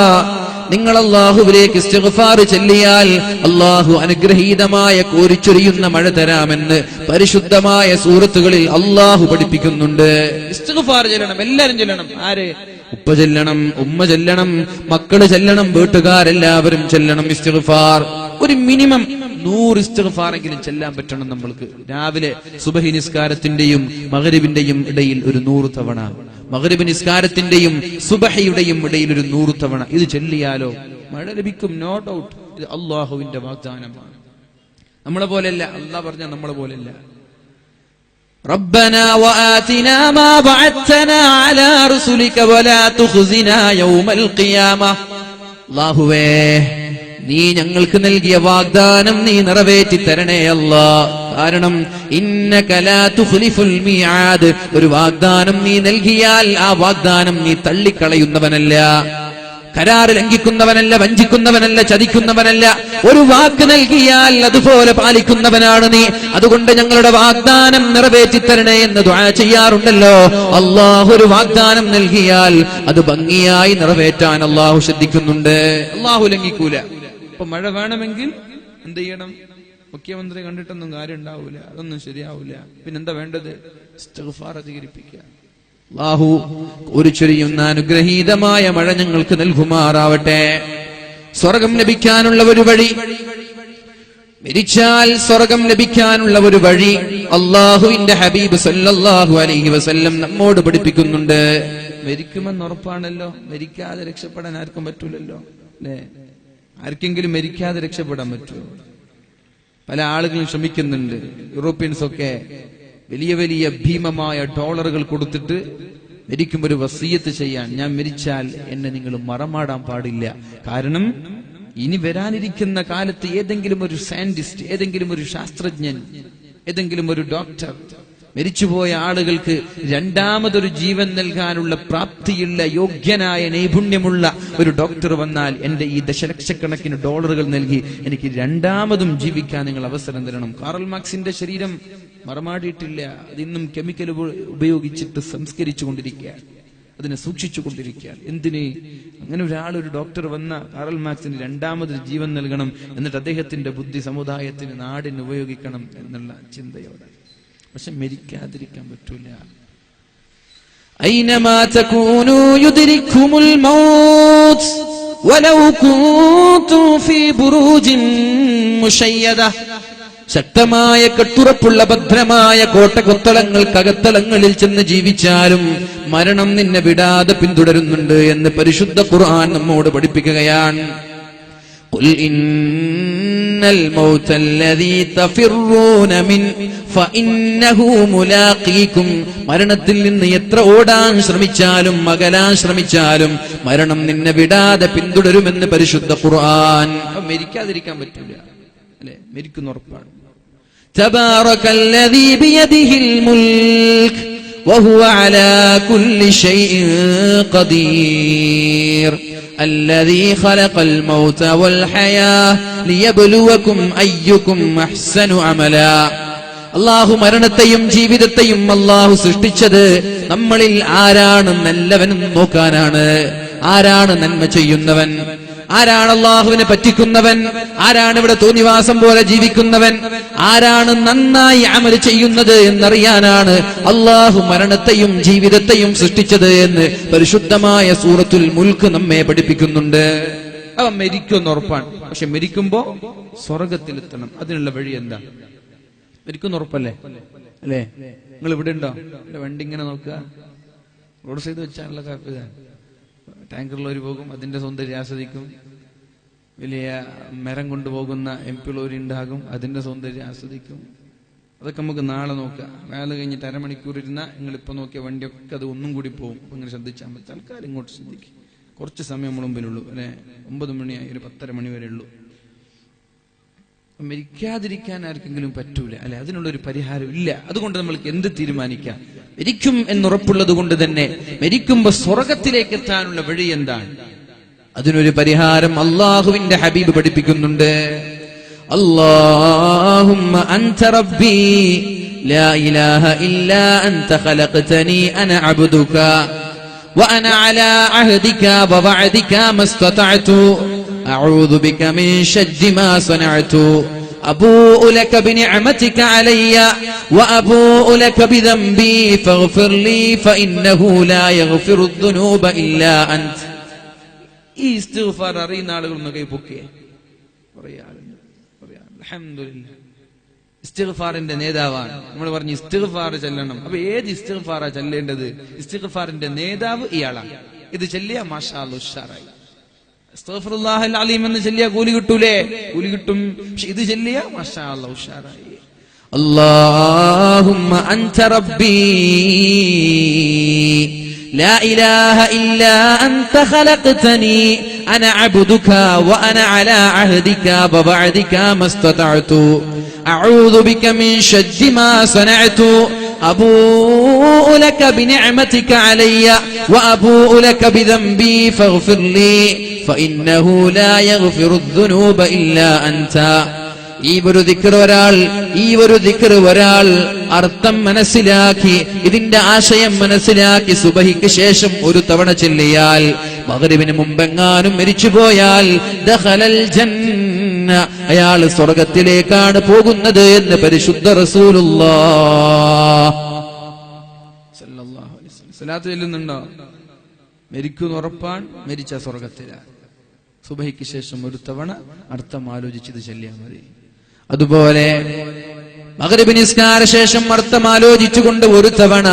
നിങ്ങൾ അല്ലാഹുവിലേക്ക് ഇസ്തിഗ്ഫാർ ചൊല്ലിയാൽ അല്ലാഹു അനുഗ്രഹീതമായ കോരിച്ചൊരിയുന്ന മഴ തരാമെന്ന് പരിശുദ്ധമായ സൂറത്തുകളിൽ അല്ലാഹു പഠിപ്പിക്കുന്നുണ്ട്. ഇസ്തിഗ്ഫാർ ചൊല്ലണം, എല്ലാവരും ചൊല്ലണം. ആര്? ഉപ്പ ചൊല്ലണം, ഉമ്മ ചൊല്ലണം, മക്കള് ചൊല്ലണം, വീട്ടുകാരെല്ലാവരും ചൊല്ലണം ഇസ്തിഗ്ഫാർ. ഒരു മിനിമം 100 ഇസ്തിഗ്ഫാറെങ്കിലും ചെല്ലാൻ പറ്റണം നമ്മൾക്ക്. രാവിലെ സുബഹി നിസ്കാരത്തിന്റെയും മഗ്രിബിന്റെയും ഇടയിൽ ഒരു 100 തവണ, മഗ്രിബ് നിസ്കാരത്തിന്റെയും സുബഹിയുടെയും ഇടയിൽ ഒരു 100 തവണ ഇത് ചൊല്ലിയാലോ മഴ ലഭിക്കും, നോ ഡൗട്ട്. ഇത് അല്ലാഹുവിന്റെ വാഗ്ദാനമാണ്. നമ്മളെ പോലെയല്ല, അല്ലാഹ് പറഞ്ഞ നമ്മളെ പോലെയല്ല. റബ്ബനാ വആതിനാ മാ ബഅത്നാ അലാ റസൂലിക വലാ തുഖ്സിനാ യൗമൽ ഖിയാമ. അല്ലാഹുവേ, നീ ഞങ്ങൾക്ക് നൽകിയ വാഗ്ദാനം നീ നിറവേറ്റി തരണേ അല്ലാഹ്. കാരണം ഇന്നക ലാ തുഖ്ലിഫുൽ മിആദ്, ഒരു വാഗ്ദാനം നീ നൽകിയാൽ ആ വാഗ്ദാനം നീ തള്ളിക്കളയുന്നവനല്ല, കരാറ് ലംഘിക്കുന്നവനല്ല, വഞ്ചിക്കുന്നവനല്ല, ചതിക്കുന്നവനല്ല. ഒരു വാക്ക് നൽകിയാൽ അതുപോലെ പാലിക്കുന്നവനാണ് നീ. അതുകൊണ്ട് ഞങ്ങളുടെ വാഗ്ദാനം നിറവേറ്റി തരണേ എന്ന് ദുആ ചെയ്യാറുണ്ടല്ലോ. അല്ലാഹു ഒരു വാഗ്ദാനം നൽകിയാൽ അത് ഭംഗിയായി നിറവേറ്റാൻ അല്ലാഹു ശ്രദ്ധിക്കുന്നുണ്ട്. അല്ലാഹു ലംഘിക്കൂല. ഇപ്പൊ മഴ വേണമെങ്കിൽ എന്ത് ചെയ്യണം? മുഖ്യമന്ത്രി കണ്ടിട്ടൊന്നും കാര്യം ഉണ്ടാവൂല, അതൊന്നും ശരിയാവൂല. പിന്നെന്താ വേണ്ടത്? ഇസ്തിഗ്ഫാർ അധികരിപ്പിക്കുക. അല്ലാഹു ഒരു ചൊരിയുന്ന അനുഗ്രഹീതമായ മഴ ഞങ്ങൾക്ക് നൽകുമാറാവട്ടെ. സ്വർഗം ലഭിക്കാനുള്ള ഒരു വഴി, മരിച്ചാൽ സ്വർഗം ലഭിക്കാനുള്ള ഒരു വഴി അല്ലാഹുവിന്റെ ഹബീബ് സല്ലല്ലാഹു അലൈഹി വസല്ലം നമ്മോട് പഠിപ്പിക്കുന്നുണ്ട്. മരിക്കുമെന്ന് ഉറപ്പാണല്ലോ, മരിക്കാതെ രക്ഷപ്പെടാൻ ആർക്കും പറ്റൂലല്ലോ, അല്ലേ? ആർക്കെങ്കിലും മരിക്കാതെ രക്ഷപ്പെടാൻ പറ്റുമോ? പല ആളുകളും ശ്രമിക്കുന്നുണ്ട്. യൂറോപ്യൻസ് ഒക്കെ വലിയ വലിയ ഭീമമായ ഡോളറുകൾ കൊടുത്തിട്ട് മരിക്കുമ്പോൾ ഒരു വസിയത്ത് ചെയ്യാൻ, ഞാൻ മരിച്ചാൽ എന്നെ നിങ്ങൾ മറമാടാൻ പാടില്ല. കാരണം ഇനി വരാനിരിക്കുന്ന കാലത്ത് ഏതെങ്കിലും ഒരു സയന്റിസ്റ്റ്, ഏതെങ്കിലും ഒരു ശാസ്ത്രജ്ഞൻ, ഏതെങ്കിലും ഒരു ഡോക്ടർ, മരിച്ചുപോയ ആളുകൾക്ക് രണ്ടാമതൊരു ജീവൻ നൽകാനുള്ള പ്രാപ്തിയുള്ള, യോഗ്യനായ, നൈപുണ്യമുള്ള ഒരു ഡോക്ടർ വന്നാൽ എന്റെ ഈ ദശലക്ഷക്കണക്കിന് ഡോളറുകൾ നൽകി എനിക്ക് രണ്ടാമതും ജീവിക്കാൻ നിങ്ങൾ അവസരം തരണം. കാറൽ മാർക്സിന്റെ ശരീരം മറമാടിയിട്ടില്ല, അതിന്നും കെമിക്കൽ ഉപയോഗിച്ചിട്ട് സംസ്കരിച്ചു കൊണ്ടിരിക്കുക, അതിനെ സൂക്ഷിച്ചു കൊണ്ടിരിക്കുക. എന്തിന്? അങ്ങനെ ഒരു ഡോക്ടർ വന്ന കാറൽ മാർക്സിന് രണ്ടാമതൊരു ജീവൻ നൽകണം, എന്നിട്ട് അദ്ദേഹത്തിന്റെ ബുദ്ധി സമുദായത്തിന്, നാടിന് ഉപയോഗിക്കണം എന്നുള്ള ചിന്തയോടെ. പക്ഷെ മരിക്കാതിരിക്കാൻ പറ്റൂല. ഐനമാ തകൂനൂ യുദ്രിക്കുമുൽ മൗത്ത് വലൗ കുൻതും ഫീ ബുറൂജിൻ മുശയ്യദ. ശക്തമായ കെട്ടുറപ്പുള്ള ഭദ്രമായ കോട്ടകൊത്തളങ്ങൾക്കകത്തളങ്ങളിൽ ചെന്ന് ജീവിച്ചാലും മരണം നിന്നെ വിടാതെ പിന്തുടരുന്നുണ്ട് എന്ന് പരിശുദ്ധ ഖുർആൻ നമ്മോട് പഠിപ്പിക്കുകയാണ്. ഖുൽ ഇന്ന ഇന്നൽ മൗതല്ലദീ തഫിറൂന മിൻ ഫഇന്നഹു മുലാഖീകും. മരണത്തിൽ നിന്ന് എത്ര ഓടാൻ ശ്രമിച്ചാലും അകലാൻ ശ്രമിച്ചാലും മരണം നിന്നെ വിടാതെ പിന്തുടരുമെന്ന് പരിശുദ്ധ ഖുർആൻ. മരിക്കാതിരിക്കാൻ പറ്റില്ല അല്ലേ? മരിക്കുന്ന ഉറപ്പാണ്. തബാറകല്ലദീ ബിയദിഹിൽ മുൽക് വഹുവ അലാ കുല്ലി ഷൈഇൻ ഖദീർ الذي خلق الموت والحياة ليبلوكم أيكم أحسن عملا. അല്ലാഹു മരണത്തെയും ജീവിതത്തെയും അല്ലാഹു സൃഷ്ടിച്ചത് നമ്മളിൽ ആരാണ് നല്ലവനെന്ന് നോക്കാനാണ്. ആരാണ് നന്മ ചെയ്യുന്നവൻ, ആരാണ് അല്ലാഹുവിനെ പറ്റിക്കുന്നവൻ, ആരാണ് ഇവിടെ തോന്നിവാസം പോലെ ജീവിക്കുന്നവൻ, ആരാണ് നന്നായി അമൽ ചെയ്യുന്നത് എന്നറിയാനാണ് അല്ലാഹു മരണത്തെയും ജീവിതത്തെയും സൃഷ്ടിച്ചത് എന്ന് പരിശുദ്ധമായ സൂറത്തുൽ മുൽക്ക് നമ്മെ പഠിപ്പിക്കുന്നുണ്ട്. അവൻ മരിക്കുമെന്ന് ഉറപ്പാണ്. പക്ഷെ മരിക്കുമ്പോ സ്വർഗത്തിലെത്തണം. അതിനുള്ള വഴി എന്താ? മരിക്കുന്ന ഉറപ്പല്ലേ അല്ലേ? നിങ്ങൾ ഇവിടെ ഉണ്ടോ? വണ്ടി ഇങ്ങനെ നോക്കുക, റോഡ് സൈഡ് വെച്ചാണല്ലോ കാപ്പിതാണ്. ടാങ്കറിലൊരു പോകും, അതിന്റെ സൗന്ദര്യം ആസ്വദിക്കും. വലിയ മരം കൊണ്ടുപോകുന്ന MP ഉണ്ടാകും, അതിന്റെ സൗന്ദര്യം ആസ്വദിക്കും. അതൊക്കെ നമുക്ക് നാളെ നോക്കാം. വേല കഴിഞ്ഞിട്ട് അരമണിക്കൂർ ഇരുന്നാൽ നിങ്ങളിപ്പോ നോക്കിയ വണ്ടിയൊക്കെ അത് ഒന്നും കൂടി പോകും. ഇങ്ങനെ ശ്രദ്ധിച്ചാൽ മതി. തൽക്കാലം ഇങ്ങോട്ട് ശ്രദ്ധിക്കും. കുറച്ച് സമയം നമ്മൾ മുമ്പിലുള്ളൂ അല്ലെ? 9 മണിയായി, ഒരു 10:30 മണി വരെ ഉള്ളൂ. മരിക്കാതിരിക്കാൻ ആർക്കെങ്കിലും പറ്റൂല അല്ലെ? അതിനുള്ളൊരു പരിഹാരം ഇല്ല. അതുകൊണ്ട് നമ്മൾക്ക് എന്ത് തീരുമാനിക്കാം? മരിക്കും എന്നുറപ്പുള്ളത് കൊണ്ട് തന്നെ മരിക്കുമ്പോ സ്വർഗത്തിലേക്ക് എത്താനുള്ള വഴി എന്താണ്? അതിനൊരു പരിഹാരം അല്ലാഹുവിന്റെ ഹബീബ് പഠിപ്പിക്കുന്നുണ്ട്. അല്ലാഹുമ്മ അൻത റബ്ബി ലാ ഇലാഹ ഇല്ലാ അൻത ഖലഖതനി അന അബ്ദുക വഅന അലാ അഹ്ദിക വവഅദിക മസ്തതഅതു അഊദു ബിക മിൻ ശർരി മാ സനഅതു أبوء لك بنعمتك علي وأبوء لك بذنبي فاغفر لي فإنه لا يغفر الذنوب إلا أنت. ഈ ഇസ്തിഗ്ഫാർ അറിയുന്ന ആളുകളൊന്ന് കൈപൊക്കിയേ. അൽഹംദുലില്ലാഹ്. ഇസ്തിഗ്ഫാറിന്റെ നേതാവാണ്. നമ്മൾ പറഞ്ഞു ഇസ്തിഗ്ഫാർ ചൊല്ലണം. അപ്പൊ ഏത് ഇസ്തിഗ്ഫാറാ ചൊല്ലേണ്ടത്? ഇസ്തിഗ്ഫാറിന്റെ നേതാവ് ഇയാളാണ്. ഇത് ചൊല്ലിയ മാഷാ അല്ലാഹ് ഉഷാറായി. അസ്തഗ്ഫിറുല്ലാഹൽ അലീം എന്ന് ചൊല്ലിയ കൂലി കിട്ടൂലേ? കൂലി കിട്ടും. പക്ഷെ ഇത് ചൊല്ലിയ മാഷാ അല്ലാഹ് ഉഷാറായി. അല്ലാഹുമ്മ അൻത റബ്ബി ലാ ഇലാഹ ഇല്ലാ അൻത ഖലഖതനി അന അബ്ദുക വഅന അലാ അഹ്ദിക വവഅദിക മസ്തതഅതു അഊദു ബിക മിൻ ശർരി മാ സനഅതു أبوء لك بنعمتك علي وأبوء لك بذنبي فاغفر لي فإنه لا يغفر الذنوب إلا أنت. ഈ ഒരു ദിക്ർ ഒരാൾ അർത്ഥം മനസ്സിലാക്കി, ഇതിന്റെ ആശയം മനസ്സിലാക്കി സുബഹിക്ക് ശേഷം ഒരു തവണ ചൊല്ലിയാൽ, മഗ്രിബിന് മുമ്പെങ്ങാനും മരിച്ചുപോയാൽ ദഖലൽ ജന്ന, അയാൾ സ്വർഗത്തിലേക്കാണ് പോകുന്നത് എന്ന് പരിശുദ്ധ റസൂലുള്ളാഹ് സല്ലല്ലാഹു അലൈഹി വസല്ലം. സ്വലാത്ത് ചൊല്ലുന്നുണ്ടോ? മരിക്കുന്ന ഉറപ്പാൻ, മരിച്ച സ്വർഗത്തിലാണ്. സുബഹിക്ക് ശേഷം ഒരു തവണ അർത്ഥം ആലോചിച്ചത് ചൊല്ലിയാൽ മതി. അതുപോലെ മഗ്രിബ് നിസ്കാര ശേഷം അർത്ഥം ആലോചിച്ചുകൊണ്ട് ഒരു തവണ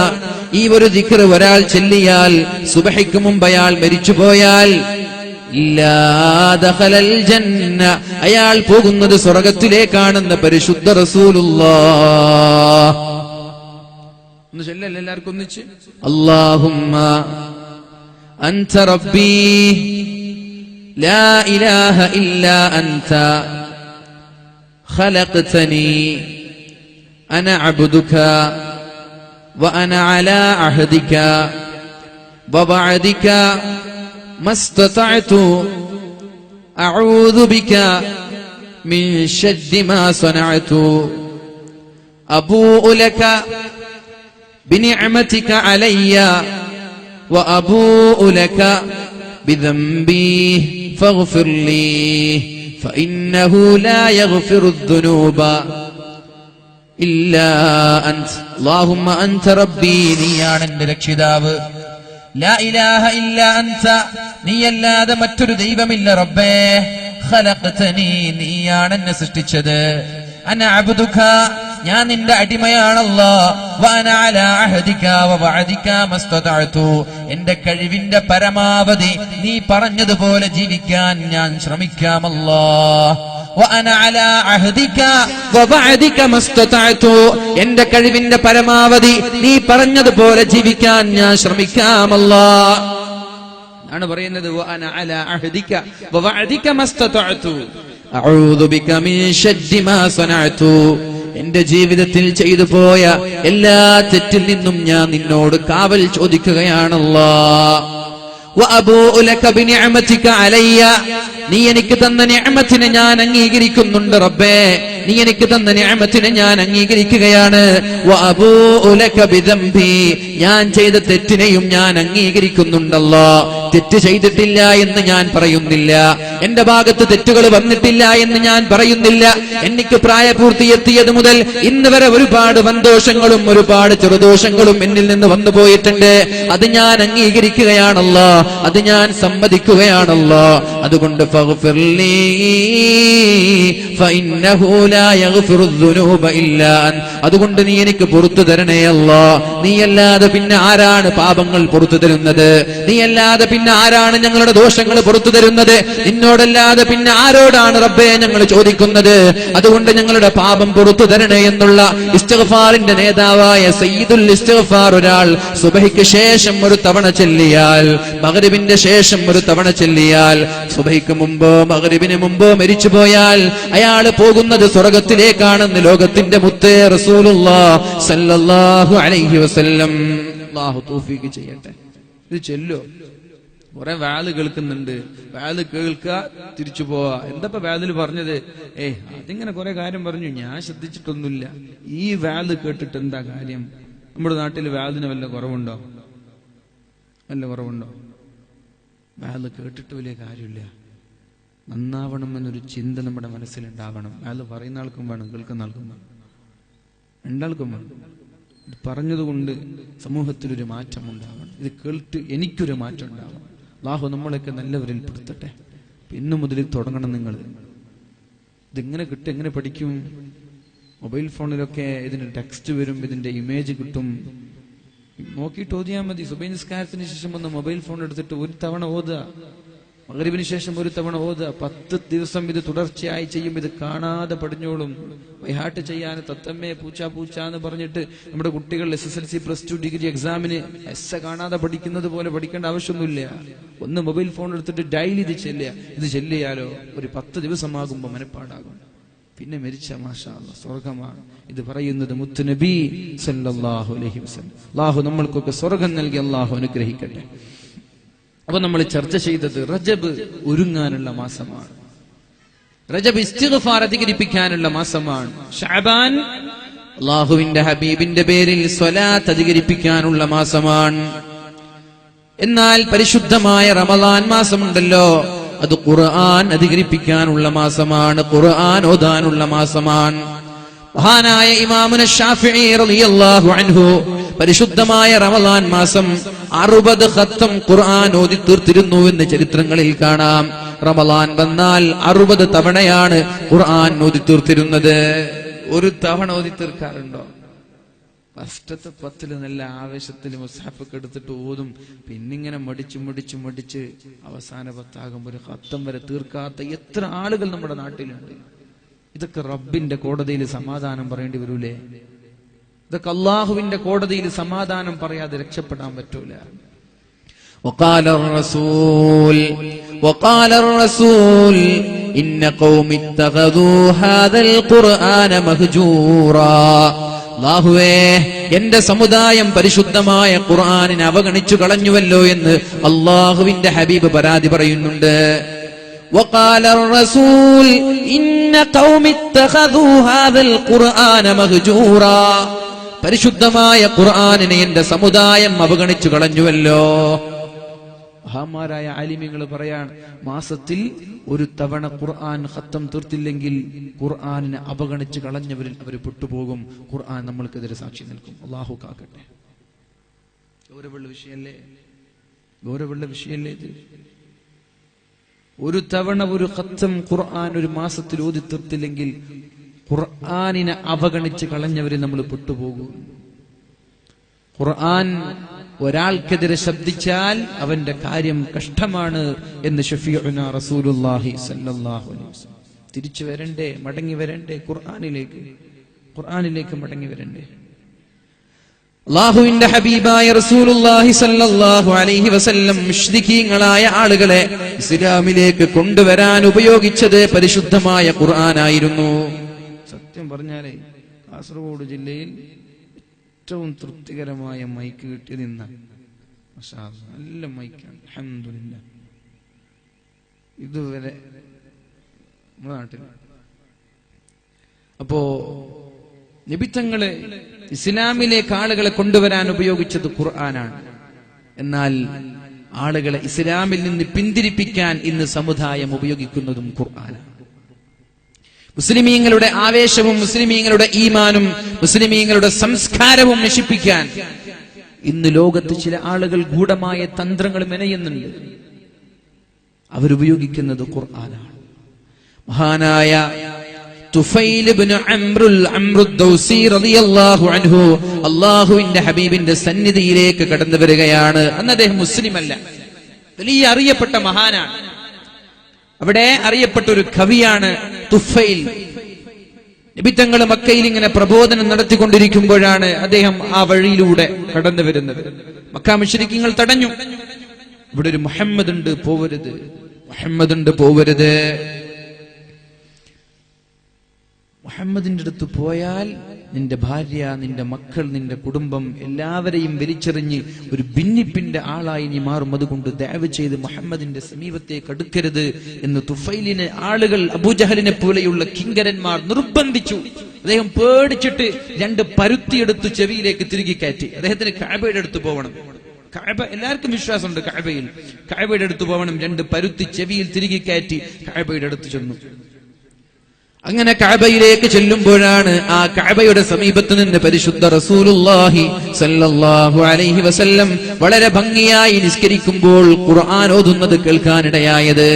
ഈ ഒരു ദിക്ർ ഒരാൾ ചൊല്ലിയാൽ, സുബഹിക്ക് മുമ്പ് അയാൾ മരിച്ചുപോയാൽ ഇല്ലാ ദഖലൽ ജന്ന, അയാൾ പോകുന്നത് സ്വർഗത്തിലേക്കാണെന്ന് പരിശുദ്ധ റസൂലുള്ളാഹ്. ഒന്ന് ചൊല്ലല്ലേ എല്ലാവർക്കും ഒന്നിച്ച്? അല്ലാഹുമ്മ അൻത റബ്ബി ലാ ഇലാഹ ഇല്ലാ അൻത ഖലഖതനി അന അബ്ദുക വഅന അലാ അഹ്ദിക വവഅദിക മസ്തതഅതു അഊദു ബിക മിൻ ശർരി മാ സനഅതു അബൂഉ ലക ബിനിഅമതിക അലയ്യ വഅബൂഉ ലക ബിദംബി ഫഗ്ഫിർ ലീ فإنه لا يغفر الذنوب إلا أنت. اللهم أنت ربي, നീയാണ് എൻ്റെ രക്ഷിതാവ്. ലാ ഇലാഹ ഇല്ലാ അൻത, നീയല്ലാതെ മറ്റൊരു ദൈവമില്ല റബ്ബേ. ഖലഖതനി, നീയാണ് എന്നെ സൃഷ്ടിച്ചത്. അന അബ്ദുക, ഞാൻ നിന്റെ അടിമയാണല്ലോ. വഅന അലാ അഹ്ദിക വവഅദിക മസ്തതഅതു, എന്റെ കഴിവിന്റെ പരമാവധി നീ പറഞ്ഞതുപോലെ ജീവിക്കാൻ ഞാൻ ശ്രമിക്കാമല്ലോ. വഅന അലാ അഹദിക വവഅദിക മസ്തതഅതു. എന്റെ കഴിവിന്റെ പരമാവധി നീ പറഞ്ഞതുപോലെ ജീവിക്കാൻ ഞാൻ ശ്രമിക്കാം അല്ലാഹ് ആണ് പറയുന്നത്. വഅന അലാ അഹദിക വവഅദിക മസ്തതഅതു അഊദു ബിക മിൻ ശദ്ദി മാ സനഅതു. എന്റെ ജീവിതത്തിൽ ചെയ്തു പോയ എല്ലാ തെറ്റിൽ നിന്നും ഞാൻ നിന്നോട് കാവൽ ചോദിക്കുകയാണല്ലാഹ്. വഅബൂഉ ലക ബിനിഅമതിക അലയ്യ. നീ എനിക്ക് തന്ന നിഅമത്തിനെ ഞാൻ അംഗീകരിക്കുന്നുണ്ട് റബ്ബേ. നീ എനിക്ക് തന്ന നിഅമത്തിനെ ഞാൻ അംഗീകരിക്കുകയാണ്. വഅബൂഉ ലക ബിദംബി. ഞാൻ ചെയ്ത തെറ്റിനെയും ഞാൻ അംഗീകരിക്കുന്നുണ്ടല്ലോ. തെറ്റ് ചെയ്തിട്ടില്ല എന്ന് ഞാൻ പറയുന്നില്ല, എന്റെ ഭാഗത്ത് തെറ്റുകൾ വന്നിട്ടില്ല എന്ന് ഞാൻ പറയുന്നില്ല. എനിക്ക് പ്രായപൂർത്തിയെത്തിയത് മുതൽ ഇന്ന് വരെ ഒരുപാട് വൻദോഷങ്ങളും ഒരുപാട് ചെറുദോഷങ്ങളും എന്നിൽ നിന്ന് വന്നു പോയിട്ടുണ്ട്. അത് ഞാൻ അംഗീകരിക്കുകയാണല്ലോ, അത് ഞാൻ സമ്മതിക്കുകയാണല്ലോ. അതുകൊണ്ട് ഫഗ്ഫിർലി ഫഇന്നഹു ലാ യഗ്ഫിറു ദുനൂബ ഇല്ലാ അൻ. അതുകൊണ്ട് നീ എനിക്ക് പുറത്തു തരണേ അല്ലാഹ്. നീയല്ലാതെ പിന്നെ ആരാണ് പാപങ്ങൾ പുറത്തു തരുന്നത്? നീയല്ലാതെ പിന്നെ ആരാണ് ഞങ്ങളുടെ ദോഷങ്ങൾ പുറത്തു തരുന്നത്? നിന്നോടല്ലാതെ പിന്നെ ആരോടാണ് റബ്ബേ ഞങ്ങൾ ചോദിക്കുന്നത്? അതുകൊണ്ട് ഞങ്ങളുടെ പാപം പുറത്തു തരണേ എന്നുള്ള ഇസ്തിഗ്ഫാറിന്റെ നേതാവായ സയ്യിദുൽ ഇസ്തിഗ്ഫാർ ഒരാൾ സുബഹിക്ക് ശേഷം ഒരു തവണ ചൊല്ലിയാൽ, മഗ്രിബിന്റെ ശേഷം ഒരു തവണ ചൊല്ലിയാൽ, സുബഹിക്ക് മുമ്പോ മഗ്രിബിന് മുമ്പോ മരിച്ചു പോയാൽ അയാൾ പോകുന്നത് സ്വർഗത്തിലേക്കാണെന്ന് ലോകത്തിന്റെ മുത്തേ റസൂലുള്ളാഹി സ്വല്ലല്ലാഹു അലൈഹി വസല്ലം. അല്ലാഹു തൗഫീഖ് ചെയ്യട്ടെ. ഇത് ചൊല്ലോ. കുറെ വാല് കേൾക്കുന്നുണ്ട്, വാല് കേൾക്കുക തിരിച്ചു പോവാ. എന്താ വാലിൽ പറഞ്ഞത്? അതിങ്ങനെ കുറെ കാര്യം പറഞ്ഞു, ഞാൻ ശ്രദ്ധിച്ചിട്ടൊന്നുമില്ല. ഈ വാല് കേട്ടിട്ട് എന്താ കാര്യം? നമ്മുടെ നാട്ടിൽ വാലിന് വല്ല കുറവുണ്ടോ? വല്ല കുറവുണ്ടോ? വാല് കേട്ടിട്ട് വലിയ കാര്യമില്ല. നന്നാവണം എന്നൊരു ചിന്ത നമ്മുടെ മനസ്സിലുണ്ടാവണം. വാല് പറയുന്ന ആൾക്കും വേണം, കേൾക്കുന്ന ആൾക്കും വേണം, രണ്ടാൾക്കും വേണം. ഇത് പറഞ്ഞതുകൊണ്ട് സമൂഹത്തിലൊരു മാറ്റം ഉണ്ടാവണം. ഇത് കേട്ട് എനിക്കൊരു മാറ്റം ഉണ്ടാവണം. അല്ലാഹു നമ്മളെയൊക്കെ നല്ലവരിൽ പെടുത്തട്ടെ. ഇന്നു മുതൽ തുടങ്ങണം നിങ്ങൾ. ഇതെങ്ങനെ കിട്ടും? എങ്ങനെ പഠിക്കും? മൊബൈൽ ഫോണിലൊക്കെ ഇതിന്റെ ടെക്സ്റ്റ് വരും, ഇതിന്റെ ഇമേജ് കിട്ടും. നോക്കിയിട്ട് ഓതിയാൽ മതി. സുബഹി നിസ്കാരത്തിന് ശേഷം ഒന്ന് മൊബൈൽ ഫോൺ എടുത്തിട്ട് ഒരു തവണ ഓതുക. മഗ്രിബിന് ശേഷം ഒരു തവണ ഓതുക. 10 ദിവസം ഇത് തുടർച്ചയായി ചെയ്യുമ്പോൾ ഇത് കാണാതെ പഠിഞ്ഞോളും. വൈഹാട്ട് ചെയ്യാൻ തത്തമ്മേ പൂച്ച പൂച്ച എന്ന് പറഞ്ഞിട്ട് നമ്മുടെ കുട്ടികൾ SSLC +2 ഡിഗ്രി എക്സാമിന് കാണാതെ പഠിക്കുന്നത് പോലെ പഠിക്കേണ്ട ആവശ്യമൊന്നുമില്ല. ഒന്ന് മൊബൈൽ ഫോൺ എടുത്തിട്ട് ഡെയിലി ഇത് ചെല്ലിയാലോ ഒരു 10 ദിവസമാകുമ്പോൾ മനപ്പാടാകും. പിന്നെ മരിച്ച മാഷാ അല്ലാഹ് സ്വർഗമാണ്. ഇത് പറയുന്നത് മുത്ത് നബി സല്ലല്ലാഹു അലൈഹി വസല്ലം. അല്ലാഹു നമ്മൾക്കൊക്കെ സ്വർഗം നൽകി അല്ലാഹു അനുഗ്രഹിക്കട്ടെ. അപ്പൊ നമ്മൾ ചർച്ച ചെയ്തത് റജബ് ഒരുങ്ങാനുള്ള മാസമാണ്. റജബ് ഇസ്തിഗ്ഫാർ അധികരിപ്പിക്കാനുള്ള മാസമാണ്. ശഅബാൻ അല്ലാഹുവിന്റെ ഹബീബിന്റെ പേരിൽ സ്വലാത്ത് അധികരിപ്പിക്കാനുള്ള മാസമാണ്. എന്നാൽ പരിശുദ്ധമായ റമളാൻ മാസമുണ്ടല്ലോ, അത് ഖുർആൻ അധികരിപ്പിക്കാനുള്ള മാസമാണ്, ഖുർആൻ ഓതാനുള്ള മാസമാണ്. മഹാനായ ഇമാമുന ശാഫിഈ റളിയല്ലാഹു അൻഹു പരിശുദ്ധമായ റമളാൻ മാസം 60 ഖത്തം ഖുർആൻ ഓതി തീർത്തിരുന്നു എന്ന് ചരിത്രങ്ങളിൽ കാണാം. റമളാൻ വന്നാൽ 60 തവണയാണ് ഖുർആൻ ഓതി തീർത്തിരുന്നത്. ഒരു തവണ ഓതി തീർക്കാറുണ്ടോ? ഫസ്റ്റത്തെ 10 നല്ല ആവേശത്തിൽ മുസ്ഹഫൊക്കെ എടുത്തിട്ട് ഓതും. പിന്നിങ്ങനെ മടിച്ച് അവസാന 10 ഒരു ഖത്തം വരെ തീർക്കാത്ത എത്ര ആളുകൾ നമ്മുടെ നാട്ടിലുണ്ട്. ഇതൊക്കെ റബ്ബിന്റെ കോടതിയിൽ സമാധാനം പറയേണ്ടി വരൂലേ? ഇതൊക്കെ അല്ലാഹുവിന്റെ കോടതിയിൽ സമാധാനം പറയാതെ രക്ഷപ്പെടാൻ പറ്റൂല. وقال الرسول إن قوم اتخذوا هذا القرآن مهجورا. അല്ലാഹുവേ, എന്റെ സമുദായം പരിശുദ്ധമായ ഖുർആനിനെ അവഗണിച്ചു കളഞ്ഞുവല്ലോ എന്ന് അല്ലാഹുവിന്റെ ഹബീബ് പരാതി പറയുന്നുണ്ട്. وقال الرسول إن قوم اتخذوا هذا القرآن مهجورا. പരിശുദ്ധമായ ഖുർആനിനെ എന്റെ സമുദായം അവഗണിച്ചു കളഞ്ഞുവല്ലോ. മഹാന്മാരായ ആലിമീങ്ങൾ പറയാണ്, മാസത്തിൽ ഒരു തവണ ഖുർആൻ ഖത്തം തീർത്തില്ലെങ്കിൽ ഖുർആനിനെ അവഗണിച്ച് കളഞ്ഞവരിൽ അവർ പെട്ടുപോകും. ഖുർആൻ നമ്മൾക്കെതിരെ സാക്ഷി നിൽക്കും. അല്ലാഹു കാക്കട്ടെ. ഗൗരവമുള്ള വിഷയല്ലേ ഇത്? ഒരു തവണ ഒരു ഖത്തം ഖുർആൻ ഒരു മാസത്തിൽ ഓതി തീർത്തില്ലെങ്കിൽ ഖുർആനിനെ അവഗണിച്ച് കളഞ്ഞവരെ നമ്മൾ പെട്ടുപോകും. ഖുർആൻ ഒരാൾക്കെതിരെ ശബ്ദിച്ചാൽ അവന്റെ കാര്യം കഷ്ടമാണ് എന്ന് ശഫീഉനാ റസൂലുള്ളാഹി സ്വല്ലല്ലാഹു അലൈഹി വസല്ലം. തിരിച്ചു വരണ്ടേ, മടങ്ങി വരണ്ടേ ഖുർആനിലേക്ക് മടങ്ങി വരണ്ടേ? അല്ലാഹുവിന്റെ ഹബീബായ റസൂലുള്ളാഹി സ്വല്ലല്ലാഹു അലൈഹി വസല്ലം മുശ്രിക്കീങ്ങളായ ആളുകളെ ഇസ്ലാമിലേക്ക് കൊണ്ടുവരാൻ ഉപയോഗിച്ചത് പരിശുദ്ധമായ ഖുർആനായിരുന്നു. സത്യം പറഞ്ഞാലേ കാസർഗോഡ് ജില്ലയിൽ ഏറ്റവും തൃപ്തികരമായ മൈക്ക് കിട്ടിയത് ഇന്നാണ്. മാഷാ അല്ലാഹ്, നല്ല മൈക്കാണ് അൽഹംദുലില്ലാഹ്. ഇതുവരെ നമ്മുടെ നാട്ടിൽ അപ്പോ നബിത്തങ്ങളെ ഇസ്ലാമിലേക്ക് ആളുകളെ കൊണ്ടുവരാൻ ഉപയോഗിച്ചത് ഖുർആനാണ്. എന്നാൽ ആളുകളെ ഇസ്ലാമിൽ നിന്ന് പിന്തിരിപ്പിക്കാൻ ഇന്ന് സമുദായം ഉപയോഗിക്കുന്നതും ഖുർആനാണ്. മുസ്ലിമീങ്ങളുടെ ആവേശവും മുസ്ലിമീങ്ങളുടെ ഈമാനും മുസ്ലിമീങ്ങളുടെ സംസ്കാരവും നശിപ്പിക്കാൻ ഇന്ന് ലോകത്ത് ചില ആളുകൾ ഗൂഢമായ തന്ത്രങ്ങൾ മെനയുന്നുണ്ട്. അവരുപയോഗിക്കുന്നത് ഖുർആനാണ്. മഹാനായ തുഫൈൽ ഇബ്നു അംറു ദൗസി റളിയല്ലാഹു അൻഹു അല്ലാഹുവിന്റെ ഹബീബിന്റെ സന്നിധിയിലേക്ക് കടന്നു വരികയാണ്. അന്ന് അദ്ദേഹം മുസ്ലിം അല്ല, വലിയ അറിയപ്പെട്ട മഹാനാണ്. അവിടെ അറിയപ്പെട്ട ഒരു കവിയാണ് തുഫൈൽ. നബിത്തങ്ങൾ മക്കയിൽ ഇങ്ങനെ പ്രബോധനം നടത്തിക്കൊണ്ടിരിക്കുമ്പോഴാണ് അദ്ദേഹം ആ വഴിയിലൂടെ കടന്നു വരുന്നത്. മക്ക മുശ്രിക്കീങ്ങൾ തടഞ്ഞു. ഇവിടെ ഒരു മുഹമ്മദ് ഉണ്ട്, പോവരുത്, മുഹമ്മദ് ഉണ്ട്, പോവരുത്. മുഹമ്മദിന്റെ അടുത്ത് പോയാൽ നിന്റെ ഭാര്യ, നിന്റെ മക്കൾ, നിന്റെ കുടുംബം എല്ലാവരെയും വലിച്ചെറിഞ്ഞ് ഒരു ഭിന്നിപ്പിന്റെ ആളായി നീ മാറും. അതുകൊണ്ട് ദയവ് ചെയ്ത് മുഹമ്മദിന്റെ സമീപത്തേക്ക് അടുക്കരുത് എന്ന് തുഫൈലിനെ ആളുകൾ അബൂജഹലിനെ പോലെയുള്ള കിങ്കരന്മാർ നിർബന്ധിച്ചു. അദ്ദേഹം പേടിച്ചിട്ട് 2 പരുത്തിയെടുത്ത് ചെവിയിലേക്ക് തിരികെ കയറ്റി. അദ്ദേഹത്തിന് കഅബയുടെ അടുത്ത് പോകണം. കഅബ എല്ലാവർക്കും വിശ്വാസമുണ്ട്, കഅബയുടെ അടുത്ത് പോകണം. 2 പരുത്തി ചെവിയിൽ തിരികെ കയറ്റി കഅബയുടെ അടുത്ത് ചെന്നു. അങ്ങനെ കഅബയിലേക്ക് ചെല്ലുമ്പോഴാണ് ആ കഅബയുടെ സമീപത്ത് നിന്ന് പരിശുദ്ധ റസൂലുള്ളാഹി സ്വല്ലല്ലാഹു അലൈഹി വസല്ലം വളരെ ഭംഗിയായി നിസ്കരിക്കുമ്പോൾ ഖുർആൻ ഓതുന്നത് കേൾക്കാനിടയായത്.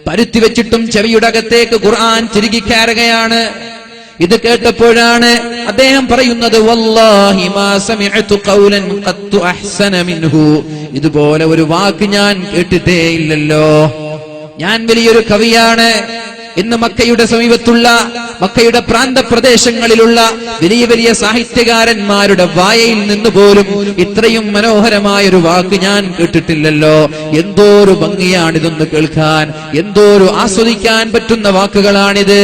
പരുത്തി വെച്ചിട്ടും ചെവിയുടെ അകത്തേക്ക് ഖുർആൻ തിരികെ കയറുകയാണ്. ഇത് കേട്ടപ്പോഴാണ് അദ്ദേഹം പറയുന്നത്, വല്ലാഹി മാ സമിഅതു ഖൗലൻ ഖത്തു അഹ്സന മിൻഹു. ഇതുപോലെ ഒരു വാക്ക് ഞാൻ കേട്ടിട്ടേ ഇല്ലല്ലോ. ഞാൻ വലിയൊരു കവിയാണ്. ഇന്ന് മക്കയുടെ സമീപത്തുള്ള മക്കയുടെ പ്രാന്തപ്രദേശങ്ങളിലുള്ള വലിയ വലിയ സാഹിത്യകാരന്മാരുടെ വായയിൽ നിന്ന് പോലും ഇത്രയും മനോഹരമായൊരു വാക്ക് ഞാൻ കേട്ടിട്ടില്ലല്ലോ. എന്തോ ഒരു ഭംഗിയാണിതൊന്ന് കേൾക്കാൻ, എന്തോ ഒരു ആസ്വദിക്കാൻ പറ്റുന്ന വാക്കുകളാണിത്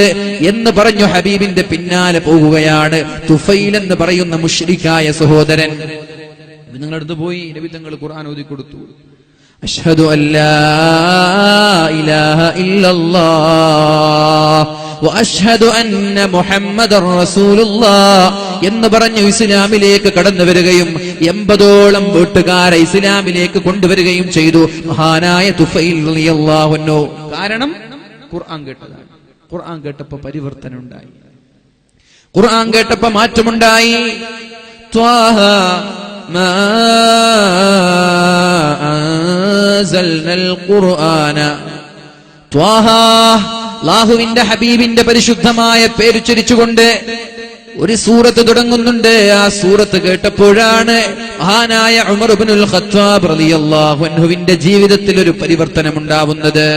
എന്ന് പറഞ്ഞു ഹബീബിന്റെ പിന്നാലെ പോകുകയാണ് തുഫൈൽ എന്ന് പറയുന്ന മുശ്രിക്കായ സഹോദരൻ. നിങ്ങളടുത്ത് പോയി നബി തങ്ങൾ ഖുർആൻ ഓതി കൊടുത്തു. അഷ്ഹദു അല്ലാ ഇലാഹ ഇല്ലല്ലാഹ് വഅഷ്ഹദു അന്ന മുഹമ്മദർ റസൂലുള്ളാഹ് എന്ന് പറഞ്ഞു ഇസ്ലാമിലേക്ക് കടന്നു വരികയും 80ഓളം വീട്ടുകാരെ ഇസ്ലാമിലേക്ക് കൊണ്ടുവരികയും ചെയ്തു മഹാനായ തുഫൈൽ റളിയല്ലാഹു അൻഹു. കാരണം ഖുർആൻ കേട്ടതാണ്. ഖുർആൻ കേട്ടപ്പോൾ പരിവർത്തനം ഉണ്ടായി, ഖുർആൻ കേട്ടപ്പോൾ മാറ്റമുണ്ടായി. ത്വാഹ മാ അൻസൽനൽ ഖുർആന ത്വാഹ. അല്ലാഹുവിന്റെ ഹബീബിന്റെ പരിശുദ്ധമായ പേര് ഉച്ചരിച്ചുകൊണ്ട് ഒരു സൂറത്ത് തുടങ്ങുന്നുണ്ട്. ആ സൂറത്ത് കേട്ടപ്പോഴാണ് മഹാനായ ഉമർ ഇബ്നുൽ ഖത്താബ് റളിയല്ലാഹു അൻഹുവിന്റെ ജീവിതത്തിൽ ഒരു പരിവർത്തനം ഉണ്ടാവുന്നത്.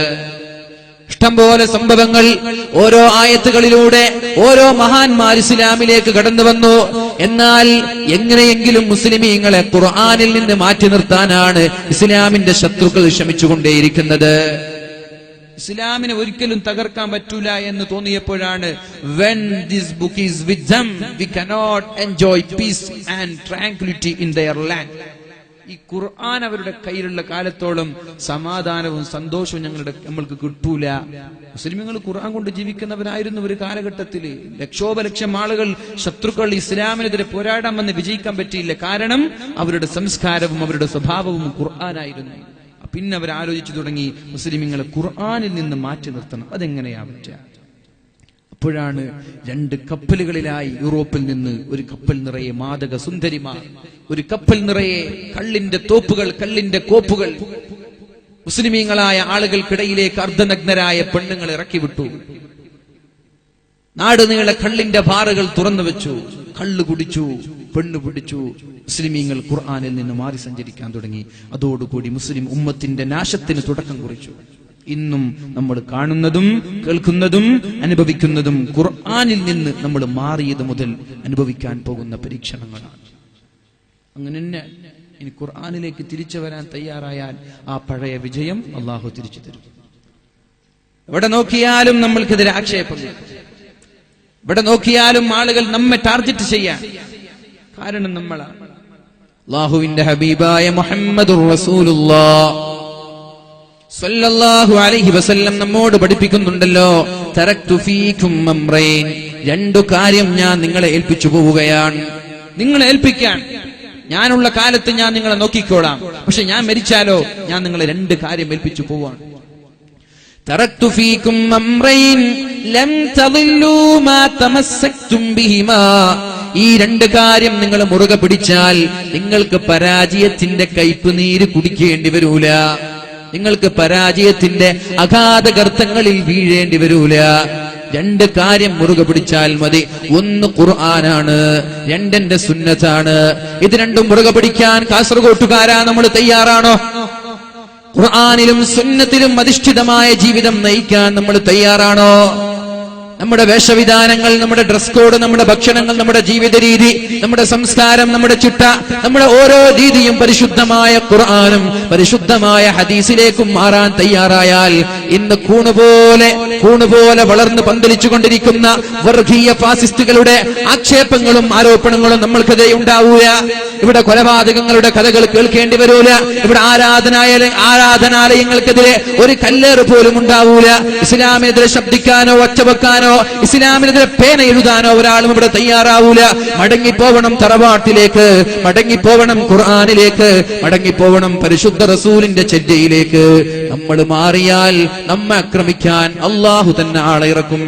ഇഷ്ടംപോലെ സംഭവങ്ങൾ ഓരോ ആയത്തുകളിലൂടെ ഓരോ മഹാന്മാർ ഇസ്ലാമിലേക്ക് കടന്നു വന്നു. എന്നാൽ എങ്ങനെയെങ്കിലും മുസ്ലിമീങ്ങളെ ഖുർആനിൽ നിന്ന് മാറ്റി നിർത്താനാണ് ഇസ്ലാമിന്റെ ശത്രുക്കൾ ശ്രമിച്ചുകൊണ്ടേയിരിക്കുന്നത്. ഇസ്ലാമിനെ ഒരിക്കലും തകർക്കാൻ പറ്റൂല എന്ന് തോന്നിയപ്പോഴാണ് when this book is with them we cannot enjoy peace and tranquility in their land. ഈ ഖുർആൻ അവരുടെ കയ്യിലുള്ള കാലത്തോളം സമാധാനവും സന്തോഷവും നമ്മൾക്ക് കിട്ടൂല. മുസ്ലിമുകൾ ഖുർആൻ കൊണ്ട് ജീവിക്കുന്നവരായിരുന്നു ഒരു കാലഘട്ടത്തിൽ. ലക്ഷോപലക്ഷം ആളുകൾ ശത്രുക്കൾ ഇസ്ലാമിനെതിരെ പോരാടാൻ വന്ന് വിജയിക്കാൻ പറ്റിയില്ല. കാരണം അവരുടെ സംസ്കാരവും അവരുടെ സ്വഭാവവും ഖുർആനായിരുന്നു. പിന്നെ അവർ ആലോചിച്ചു തുടങ്ങി മുസ്ലിമുകളെ ഖുർആനിൽ നിന്ന് മാറ്റി നിർത്തണം. അതെങ്ങനെയാ പറ്റുക? അപ്പോഴാണ് 2 കപ്പലുകളിലായി യൂറോപ്പിൽ നിന്ന് ഒരു കപ്പൽ നിറയെ മാദക സുന്ദരിമാർ, ഒരു കപ്പൽ നിറയെ കള്ളിന്റെ തോപ്പുകൾ, കള്ളിന്റെ കോപ്പുകൾ മുസ്ലിമീങ്ങളായ ആളുകൾക്കിടയിലേക്ക് അർദ്ധനഗ്നരായ പെണ്ണുങ്ങൾ ഇറക്കി വിട്ടു. നാടുനീളെ കള്ളിന്റെ ബാറുകൾ തുറന്നു വെച്ചു. കള്ളു കുടിച്ചു, പെണ്ണു പിടിച്ചു. മുസ്ലിമീങ്ങൾ ഖുർആനിൽ നിന്ന് മാറി സഞ്ചരിക്കാൻ തുടങ്ങി. അതോടുകൂടി മുസ്ലിം ഉമ്മത്തിന്റെ നാശത്തിന് തുടക്കം കുറിച്ചു. ഇന്നും നമ്മൾ കാണുന്നതും കേൾക്കുന്നതും അനുഭവിക്കുന്നതും ഖുർആനിൽ നിന്ന് നമ്മൾ മാറിയത് മുതൽ അനുഭവിക്കാൻ പോകുന്ന പരീക്ഷണങ്ങളാണ്. അങ്ങനെ തന്നെ ഇനി ഖുർആനിലേക്ക് തിരിച്ചു വരാൻ തയ്യാറായാൽ ആ പഴയ വിജയം അള്ളാഹു തിരിച്ചു തരും. എവിടെ നോക്കിയാലും നമ്മൾക്കെതിരെ ആക്ഷേപങ്ങൾ, എവിടെ നോക്കിയാലും ആളുകൾ നമ്മെ ടാർഗറ്റ് ചെയ്യാൻ കാരണം നമ്മളാണ്. അല്ലാഹുവിന്റെ ഹബീബായ മുഹമ്മദുർ റസൂലുള്ളാഹ് സ്വല്ലല്ലാഹു അലൈഹി വസല്ലം നമ്മോട് പഠിപ്പിക്കുന്നുണ്ടല്ലോ, തറക്തു ഫീകും അംറൈൻ, രണ്ടു കാര്യം ഞാൻ നിങ്ങളെ ഏൽപ്പിച്ചു പോവുകയാണ്. നിങ്ങളെ ഏൽപ്പിക്കാൻ ഞാനുള്ള കാലത്ത് ഞാൻ നിങ്ങളെ നോക്കിക്കോളാം, പക്ഷെ ഞാൻ മരിച്ചാലോ ഞാൻ നിങ്ങളെ രണ്ട് കാര്യം ഏൽപ്പിച്ചു പോവാണ്. തറക്തു ഫീകും അംറൈൻ ലം തദില്ലൂ മാ തമസ്സക്തും ബിഹിമാ, ഈ രണ്ട് കാര്യം നിങ്ങൾ മുറുകെ പിടിച്ചാൽ നിങ്ങൾക്ക് പരാജയത്തിന്റെ കയ്പ് നീര് കുടിക്കേണ്ടി വരൂല, നിങ്ങൾക്ക് പരാജയത്തിന്റെ അഗാധ ഗർത്തങ്ങളിൽ വീഴേണ്ടി വരൂല. രണ്ട് കാര്യം മുറുകെ പിടിച്ചാൽ മതി. ഒന്ന് ഖുർആനാണ്, രണ്ടെന്റെ സുന്നത്താണ്. ഇത് രണ്ടും മുറുകെ പിടിക്കാൻ കാസർഗോട്ടുകാരാ നമ്മൾ തയ്യാറാണോ? ഖുർആനിലും സുന്നത്തിലും അധിഷ്ഠിതമായ ജീവിതം നയിക്കാൻ നമ്മൾ തയ്യാറാണോ? നമ്മുടെ വേഷവിധാനങ്ങൾ, നമ്മുടെ ഡ്രസ് കോഡ്, നമ്മുടെ ഭക്ഷണങ്ങൾ, നമ്മുടെ ജീവിത രീതി, നമ്മുടെ സംസ്കാരം, നമ്മുടെ ചിട്ട, നമ്മുടെ ഓരോ രീതിയും പരിശുദ്ധമായ ഖുർആനും പരിശുദ്ധമായ ഹദീസിലേക്കും മാറാൻ തയ്യാറായാൽ ഇന്ന് കൂണുപോലെ വളർന്ന് പന്തലിച്ചുകൊണ്ടിരിക്കുന്ന വർഗീയ ഫാസിസ്റ്റുകളുടെ ആക്ഷേപങ്ങളും ആരോപണങ്ങളും നമ്മൾക്കെതിരെ ഉണ്ടാവൂല. ഇവിടെ കൊലപാതകങ്ങളുടെ കഥകൾ കേൾക്കേണ്ടി വരൂല. ഇവിടെ ആരാധനാലയങ്ങൾക്കെതിരെ ഒരു കല്ലേറ് പോലും ഉണ്ടാവൂല. ഇസ്ലാമിനെതിരെ ശബ്ദിക്കാനോ ഒച്ചവെക്കാനോ ഇസ്ലാമിനെതിരെ പേന എഴുതാനോ ഒരാളും ഇവിടെ തയ്യാറാവൂല. മടങ്ങിപ്പോവണം തറവാട്ടിലേക്ക്, മടങ്ങിപ്പോവണം ഖുർആനിലേക്ക്, മടങ്ങിപ്പോവണം പരിശുദ്ധ റസൂലിന്റെ ചര്യയിലേക്ക്. നമ്മൾ മാറിയാൽ നമ്മെ ആക്രമിക്കാൻ അള്ളാഹു തന്നെ ആളെ ഇറക്കും.